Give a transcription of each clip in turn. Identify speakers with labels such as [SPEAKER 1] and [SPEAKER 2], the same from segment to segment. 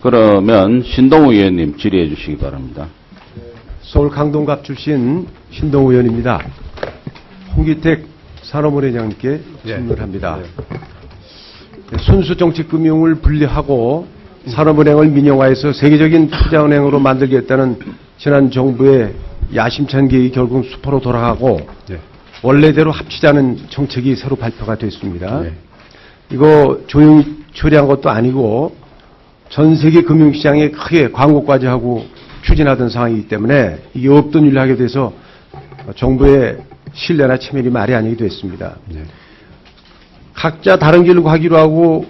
[SPEAKER 1] 그러면 신동우 의원님 질의해 주시기 바랍니다.
[SPEAKER 2] 서울 강동갑 출신 신동우 의원입니다. 홍기택 산업은행장님께 질문합니다. 순수 정치금융을 분리하고 산업은행을 민영화해서 세계적인 투자은행으로 만들겠다는 지난 정부의 야심찬 계획이 결국 수포로 돌아가고 원래대로 합치자는 정책이 새로 발표가 됐습니다. 이거 조용히 처리한 것도 아니고 전 세계 금융시장에 크게 광고까지 하고 추진하던 상황이기 때문에 이게 없던 일을 하게 돼서 정부의 신뢰나 체면이 말이 아니게 됐습니다. 각자 다른 길로 가기로 하고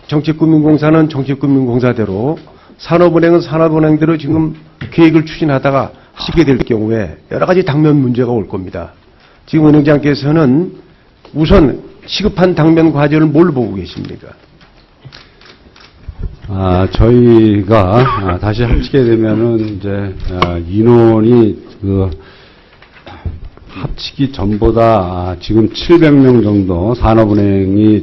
[SPEAKER 2] 정책금융공사는 정책금융공사대로 산업은행은 산업은행대로 지금 계획을 추진하다가 하시게 될 경우에 여러 가지 당면 문제가 올 겁니다. 지금 은행장께서는 우선 시급한 당면 과제를 뭘 보고 계십니까?
[SPEAKER 3] 저희가 다시 합치게 되면은 이제 인원이 합치기 전보다 지금 700명 정도 산업은행이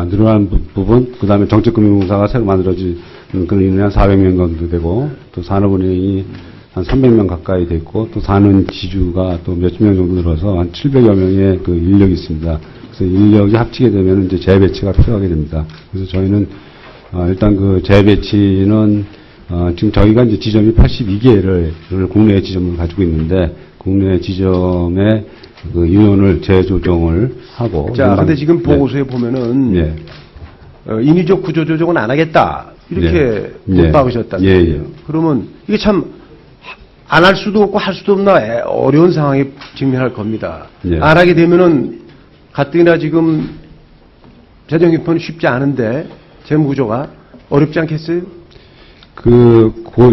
[SPEAKER 3] 늘어난 부분, 그 다음에 정책금융공사가 새로 만들어진 그런 인원이 한 400명 정도 되고, 또 산업은행이 한 300명 가까이 됐고, 또 사는 지주가 또 몇십 명 정도 늘어서 한 700여 명의 그 인력이 있습니다. 그래서 인력이 합치게 되면 이제 재배치가 필요하게 됩니다. 그래서 저희는 일단 그 재배치는 지금 저희가 이제 지점이 82개를 국내 지점을 가지고 있는데 국내 지점의 그 인원을 재조정을 하고.
[SPEAKER 2] 자, 근데 지금 보고서에 보면은 인위적 구조 조정은 안 하겠다 이렇게 못 박으셨다면서요. 그러면 이게 참 안 할 수도 없고 할 수도 없나 어려운 상황에 직면할 겁니다. 안 하게 되면은 가뜩이나 지금 재정 입법은 쉽지 않은데 재무구조가 어렵지 않겠어요?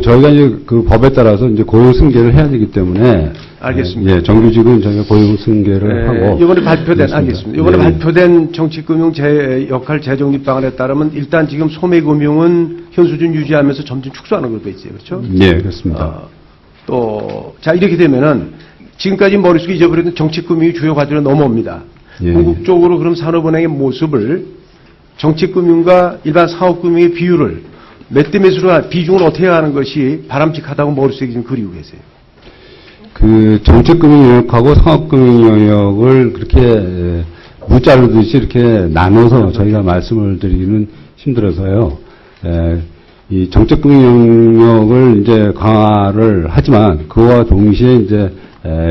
[SPEAKER 3] 저희가 이제 그 법에 따라서 이제 고용 승계를 해야 되기 때문에.
[SPEAKER 2] 알겠습니다.
[SPEAKER 3] 정규직은 저희가 고용 승계를 하고.
[SPEAKER 2] 이번에 발표된, 알겠습니다. 이번에 발표된 정치금융 역할 재정립 방안에 따르면 일단 지금 소매금융은 현 수준 유지하면서 점점 축소하는 걸로 돼 있어요. 그렇죠?
[SPEAKER 3] 그렇습니다.
[SPEAKER 2] 자, 이렇게 되면은 지금까지 머릿속에 잊어버렸던 정치금융이 주요 과제로 넘어옵니다. 궁극적으로 그럼 산업은행의 모습을 정책금융과 일반 사업금융의 비율을 몇 대 몇으로 비중을 어떻게 하는 것이 바람직하다고 머릿속에 지금 그리고 계세요?
[SPEAKER 3] 그 정책금융 영역하고 상업금융 영역을 그렇게 무자르듯이 이렇게 나눠서 저희가 말씀을 드리기는 힘들어서요. 이 정책금융 영역을 이제 강화를 하지만 그와 동시에 이제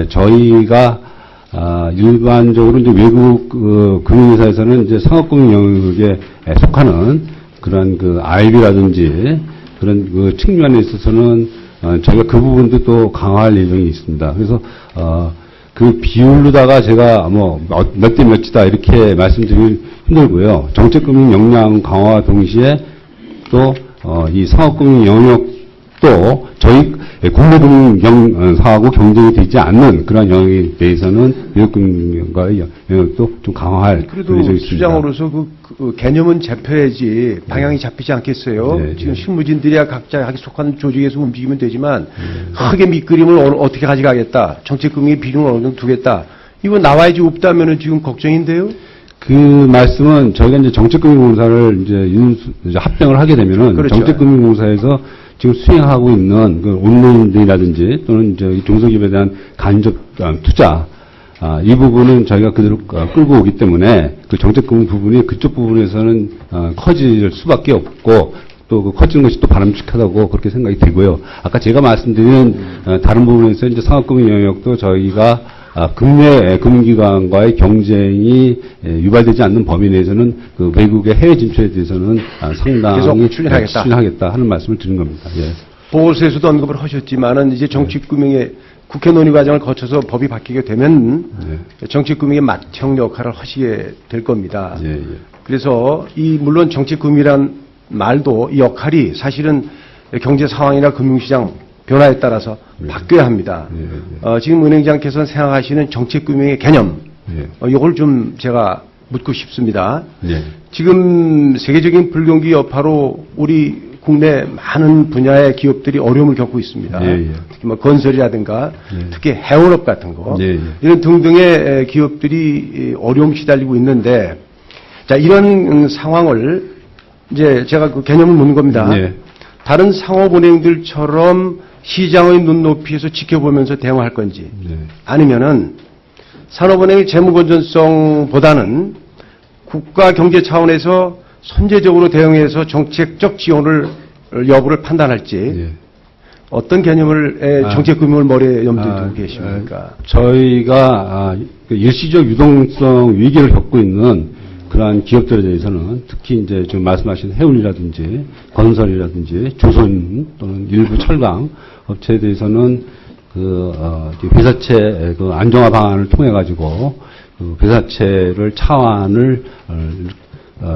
[SPEAKER 3] 저희가 일반적으로 이제 외국 금융회사에서는 이제 상업금융 영역에 속하는 그런 그 IB라든지 그런 그 측면에 있어서는 저희가 그 부분도 또 강화할 예정이 있습니다. 그래서 그 비율로다가 제가 몇 대 몇이다 이렇게 말씀드리기 힘들고요. 정책금융 역량 강화와 동시에 또 이 상업금융 영역도 저희 국내 금융사하고 경쟁이 되지 않는 그런 영역에 대해서는 외국금융과의 영역도 좀 강화할
[SPEAKER 2] 그래도 수장으로서 그 개념은 잡혀야지 방향이 잡히지 않겠어요? 지금 실무진들이야 각자 자기 속한 조직에서 움직이면 되지만 크게 밑그림을 어떻게 가져가겠다, 정책금융의 비중을 어느 정도 두겠다, 이거 나와야지. 없다면은 지금 걱정인데요?
[SPEAKER 3] 그 말씀은 저희가 이제 정책금융공사를 이제 합병을 하게 되면은 정책금융공사에서 지금 수행하고 있는 그 온라인이라든지 또는 이제 중소기업에 대한 간접 투자 이 부분은 저희가 그대로 끌고 오기 때문에 그 정책금융 부분이 그쪽 부분에서는 커질 수밖에 없고 또 그 커지는 것이 또 바람직하다고 그렇게 생각이 들고요. 아까 제가 말씀드린 다른 부분에서 이제 상업금융 영역도 저희가 국내 금융기관과의 경쟁이 유발되지 않는 범위 내에서는 그 외국의 해외 진출에 대해서는 상당히 추진하겠다 하는 말씀을 드린 겁니다.
[SPEAKER 2] 보고서에서도 언급을 하셨지만은 이제 정치금융의 국회 논의 과정을 거쳐서 법이 바뀌게 되면 정치금융의 맏형 역할을 하시게 될 겁니다. 그래서 물론 정치금융이란 말도 이 역할이 사실은 경제 상황이나 금융시장 변화에 따라서 바뀌어야 합니다. 지금 은행장께서 생각하시는 정책금융의 개념, 이걸 좀 제가 묻고 싶습니다. 지금 세계적인 불경기 여파로 우리 국내 많은 분야의 기업들이 어려움을 겪고 있습니다. 특히 뭐 건설이라든가 특히 해운업 같은 거 이런 등등의 기업들이 어려움 시달리고 있는데, 자, 이런 상황을 이제 제가 그 개념을 묻는 겁니다. 다른 상업은행들처럼 시장의 눈높이에서 지켜보면서 대응할 건지
[SPEAKER 3] 네.
[SPEAKER 2] 아니면은 산업은행의 재무건전성보다는 국가 경제 차원에서 선제적으로 대응해서 정책적 지원을 여부를 판단할지
[SPEAKER 3] 예.
[SPEAKER 2] 어떤 개념을 정책금융을 머리에 염두에 두고 계십니까?
[SPEAKER 3] 저희가 그 일시적 유동성 위기를 겪고 있는 그러한 기업들에 대해서는 특히 이제 지금 말씀하신 해운이라든지 건설이라든지 조선 또는 일부 철강 업체에 대해서는 회사채 그 안정화 방안을 통해 가지고 그 회사채를 차환을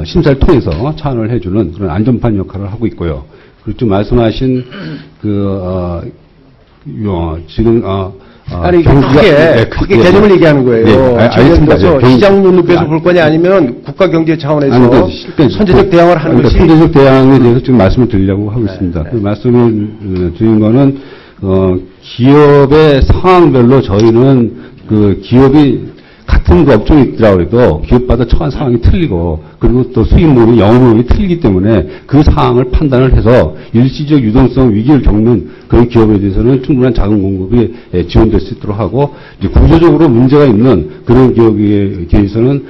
[SPEAKER 3] 심사를 통해서 차환을 해주는 그런 안전판 역할을 하고 있고요. 그리고 좀 말씀하신 지금
[SPEAKER 2] 아니 크게 개념을 얘기하는 거예요.
[SPEAKER 3] 네, 알겠습니다.
[SPEAKER 2] 네, 시장 눈높이에서 볼 거냐 아니면 국가 경제 차원에서 선제적 대응을 하는 것이
[SPEAKER 3] 선제적 대응에 대해서 지금 말씀을 드리려고 하고 있습니다. 그 말씀을 드린 거는 기업의 상황별로 저희는 그 기업이 같은 그 업종이 있더라고 해도 기업마다 처한 상황이 틀리고 그리고 또 수익률이 영업률이 틀리기 때문에 그 상황을 판단을 해서 일시적 유동성 위기를 겪는 그런 기업에 대해서는 충분한 자금 공급이 지원될 수 있도록 하고 이제 구조적으로 문제가 있는 그런 기업에 대해서는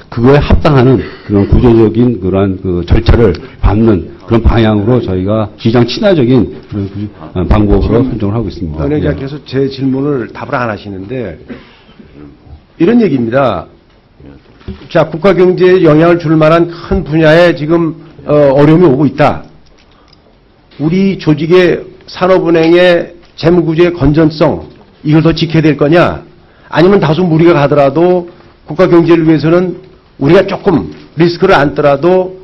[SPEAKER 3] 그거에 합당하는 그런 구조적인 그러한 그 절차를 밟는 그런 방향으로 저희가 시장 친화적인 그런 방법으로 선정을 하고 있습니다.
[SPEAKER 2] 은행장께서 제 질문을 답을 안 하시는데 이런 얘기입니다. 자, 국가 경제에 영향을 줄 만한 큰 분야에 지금 어려움이 오고 있다. 우리 조직의 산업은행의 재무구조의 건전성 이걸 더 지켜야 될 거냐? 아니면 다소 무리가 가더라도 국가 경제를 위해서는 우리가 조금 리스크를 안더라도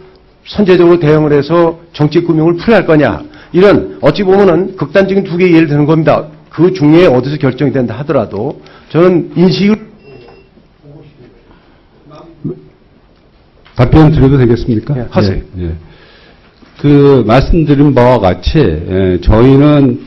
[SPEAKER 2] 선제적으로 대응을 해서 정책금융을 풀어야 할 거냐? 이런 어찌 보면은 극단적인 두 개의 예를 드는 겁니다. 그 중에 어디서 결정이 된다 하더라도 저는 인식을
[SPEAKER 3] 답변 드려도 되겠습니까?
[SPEAKER 2] 네, 하세요.
[SPEAKER 3] 예. 그 말씀드린 바와 같이 저희는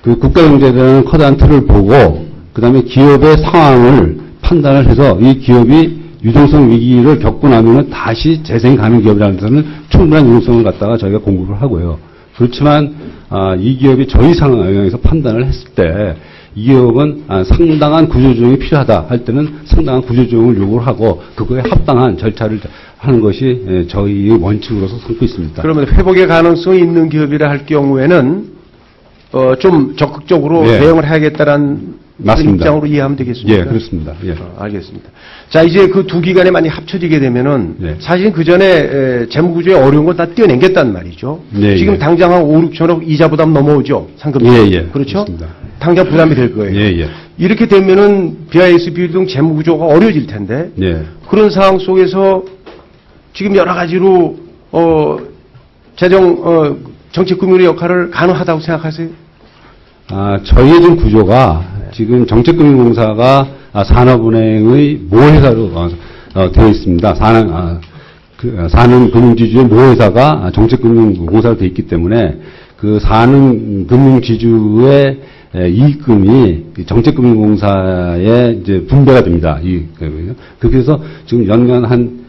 [SPEAKER 3] 그 국가경제에 대한 커다란 틀을 보고 그다음에 기업의 상황을 판단을 해서 이 기업이 유동성 위기를 겪고 나면은 다시 재생이 가는 기업이라는 데서는 충분한 유동성을 갖다가 저희가 공급을 하고요. 그렇지만 이 기업이 저희 상황에서 판단을 했을 때 이 기업은 상당한 구조조정이 필요하다 할 때는 상당한 구조조정을 요구를 하고 그거에 합당한 절차를 하는 것이 저희의 원칙으로서 삼고 있습니다.
[SPEAKER 2] 그러면 회복의 가능성이 있는 기업이라 할 경우에는 좀 적극적으로
[SPEAKER 3] 예.
[SPEAKER 2] 대응을 해야겠다라는
[SPEAKER 3] 맞습니다.
[SPEAKER 2] 입장으로 이해하면 되겠습니까?
[SPEAKER 3] 예, 그렇습니다. 예.
[SPEAKER 2] 알겠습니다. 자, 이제 그 두 기관이 많이 합쳐지게 되면은
[SPEAKER 3] 예.
[SPEAKER 2] 사실 그 전에 재무구조에 어려운 건 다 떼어낸겠다는 말이죠.
[SPEAKER 3] 예,
[SPEAKER 2] 지금
[SPEAKER 3] 예.
[SPEAKER 2] 당장 한 5, 6천억 이자 부담 넘어오죠. 상금.
[SPEAKER 3] 예, 예.
[SPEAKER 2] 그렇죠?
[SPEAKER 3] 그렇습니다.
[SPEAKER 2] 당장 부담이 될 거예요.
[SPEAKER 3] 예, 예.
[SPEAKER 2] 이렇게 되면은 BIS 비율 등 재무구조가 어려워질 텐데
[SPEAKER 3] 예.
[SPEAKER 2] 그런 상황 속에서 지금 여러 가지로 정책금융의 역할을 가능하다고 생각하세요?
[SPEAKER 3] 저희의 지금 구조가 지금 정책금융공사가 산업은행의 모회사로 되어 있습니다. 사는 금융지주의 모회사가 정책금융공사로 되어 있기 때문에 그 사는 금융지주의 이익금이 정책금융공사에 이제 분배가 됩니다. 그렇게 해서 지금 연간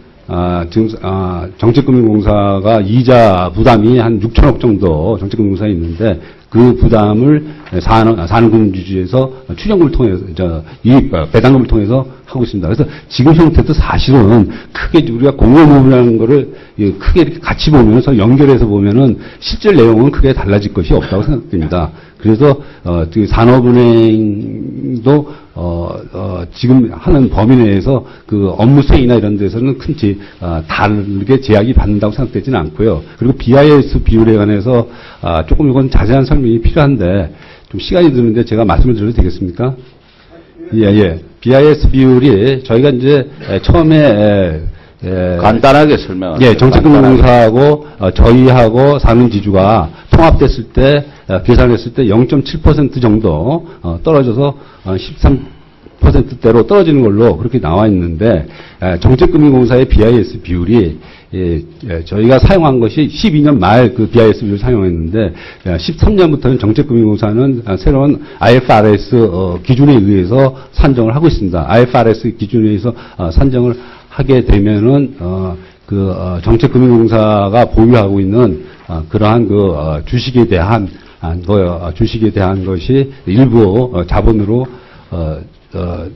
[SPEAKER 3] 정책금융공사가 이자 부담이 한 6천억 정도 정책금융공사에 있는데 그 부담을 산업금융지주에서 추정금을 통해서 배당금을 통해서 하고 있습니다. 그래서 지금 형태도 사실은 크게 우리가 공모금이라는 거를 크게 이렇게 같이 보면서 연결해서 보면은 실제 내용은 크게 달라질 것이 없다고 생각됩니다. 그래서 산업은행도 지금 하는 범위 내에서 그 업무 수행이나 이런 데서는 큰 다르게 제약이 받는다고 생각되지는 않고요. 그리고 BIS 비율에 관해서 조금 이건 자세한 설명이 필요한데 좀 시간이 드는데 제가 말씀을 드려도 되겠습니까? 예. BIS 비율이 저희가 이제 처음에
[SPEAKER 1] 간단하게 설명하세요.
[SPEAKER 3] 예, 정책금융공사하고 저희하고 사는지주가 통합됐을 때 계산했을 때 0.7% 정도 떨어져서 13%대로 떨어지는 걸로 그렇게 나와 있는데 정책금융공사의 BIS 비율이 저희가 사용한 것이 12년 말 그 BIS 비율을 사용했는데 13년부터는 정책금융공사는 새로운 IFRS 기준에 의해서 산정을 하고 있습니다. IFRS 기준에 의해서 산정을 하게 되면은 정책금융공사가 보유하고 있는 그러한 주식에 대한 것이 일부 자본으로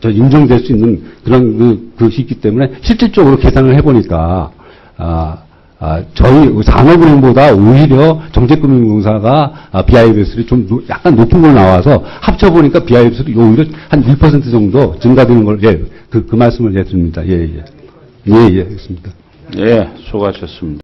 [SPEAKER 3] 인정될 수 있는 그런 것이 있기 때문에 실질적으로 계산을 해보니까 저희 산업은행보다 오히려 정책금융공사가 BIBS를 좀 약간 높은 걸 나와서 합쳐보니까 BIBS를 오히려 한 1% 정도 증가되는 걸, 그 말씀을 드립니다. 예, 알겠습니다.
[SPEAKER 1] 예, 수고하셨습니다.